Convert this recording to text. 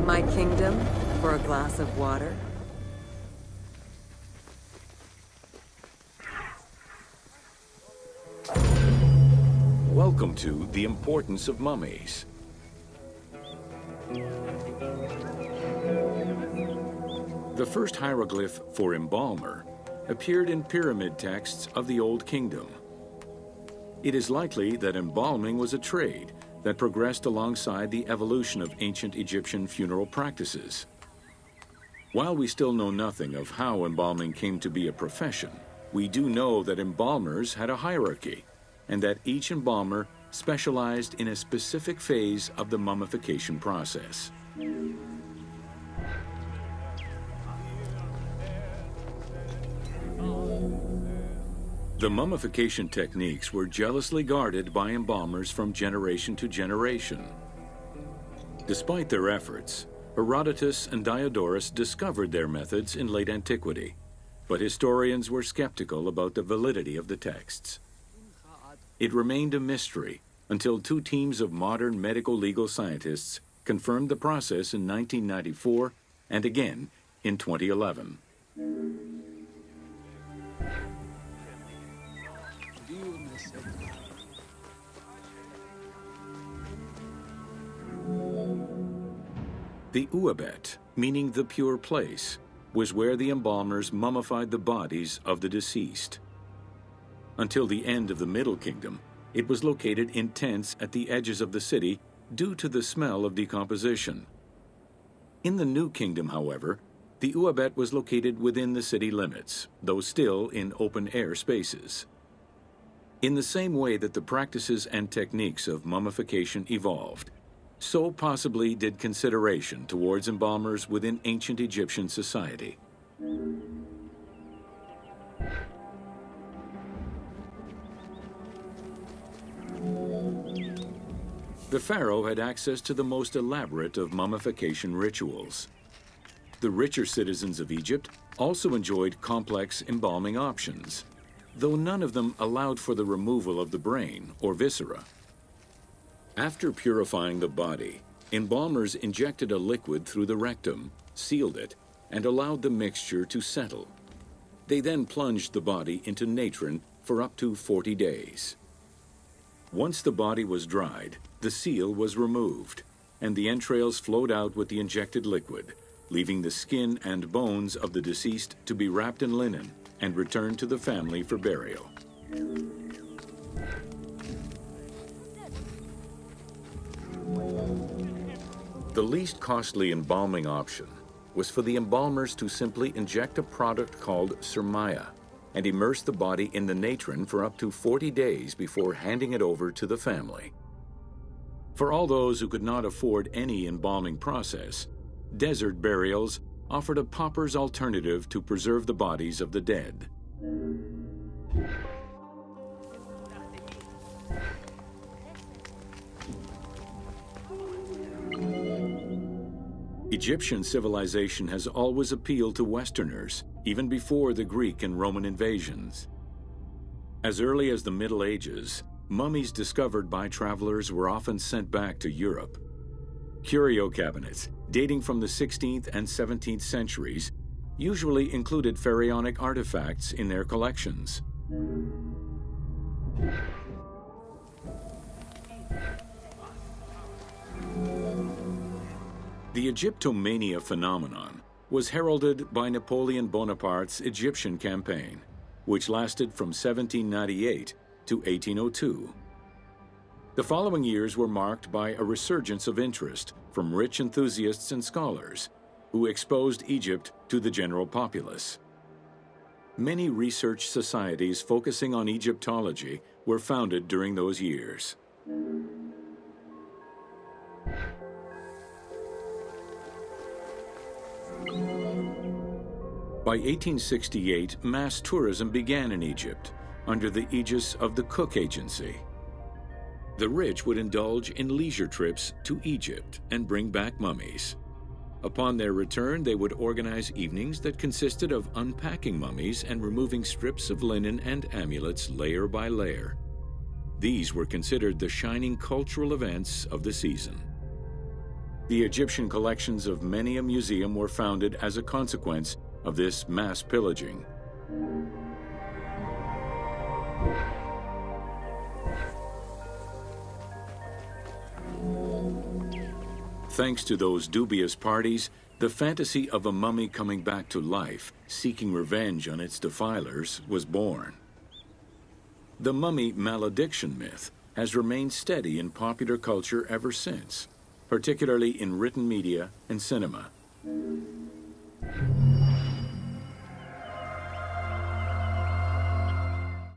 My kingdom for a glass of water? Welcome to The Importance of Mummies. The first hieroglyph for embalmer appeared in pyramid texts of the Old Kingdom. It is likely that embalming was a trade that progressed alongside the evolution of ancient Egyptian funeral practices. While we still know nothing of how embalming came to be a profession, we do know that embalmers had a hierarchy, and that each embalmer specialized in a specific phase of the mummification process. The mummification techniques were jealously guarded by embalmers from generation to generation. Despite their efforts, Herodotus and Diodorus discovered their methods in late antiquity, but historians were skeptical about the validity of the texts. It remained a mystery until two teams of modern medical legal scientists confirmed the process in 1994 and again in 2011. The Uabet, meaning the pure place, was where the embalmers mummified the bodies of the deceased. Until the end of the Middle Kingdom, it was located in tents at the edges of the city due to the smell of decomposition. In the New Kingdom, however, the Uabet was located within the city limits, though still in open-air spaces. In the same way that the practices and techniques of mummification evolved, so possibly did consideration towards embalmers within ancient Egyptian society. The pharaoh had access to the most elaborate of mummification rituals. The richer citizens of Egypt also enjoyed complex embalming options, though none of them allowed for the removal of the brain or viscera. After purifying the body, embalmers injected a liquid through the rectum, sealed it, and allowed the mixture to settle. They then plunged the body into natron for up to 40 days. Once the body was dried, the seal was removed, and the entrails flowed out with the injected liquid, leaving the skin and bones of the deceased to be wrapped in linen and returned to the family for burial. The least costly embalming option was for the embalmers to simply inject a product called surmaya and immerse the body in the natron for up to 40 days before handing it over to the family. For all those who could not afford any embalming process, desert burials offered a pauper's alternative to preserve the bodies of the dead. Egyptian civilization has always appealed to Westerners, even before the Greek and Roman invasions. As early as the Middle Ages, mummies discovered by travelers were often sent back to Europe. Curio cabinets, dating from the 16th and 17th centuries, usually included pharaonic artifacts in their collections. The Egyptomania phenomenon was heralded by Napoleon Bonaparte's Egyptian campaign, which lasted from 1798 to 1802. The following years were marked by a resurgence of interest from rich enthusiasts and scholars who exposed Egypt to the general populace. Many research societies focusing on Egyptology were founded during those years. By 1868, mass tourism began in Egypt under the aegis of the Cook Agency. The rich would indulge in leisure trips to Egypt and bring back mummies. Upon their return, they would organize evenings that consisted of unpacking mummies and removing strips of linen and amulets layer by layer. These were considered the shining cultural events of the season. The Egyptian collections of many a museum were founded as a consequence of this mass pillaging. Thanks to those dubious parties, the fantasy of a mummy coming back to life, seeking revenge on its defilers, was born. The mummy malediction myth has remained steady in popular culture ever since, particularly in written media and cinema.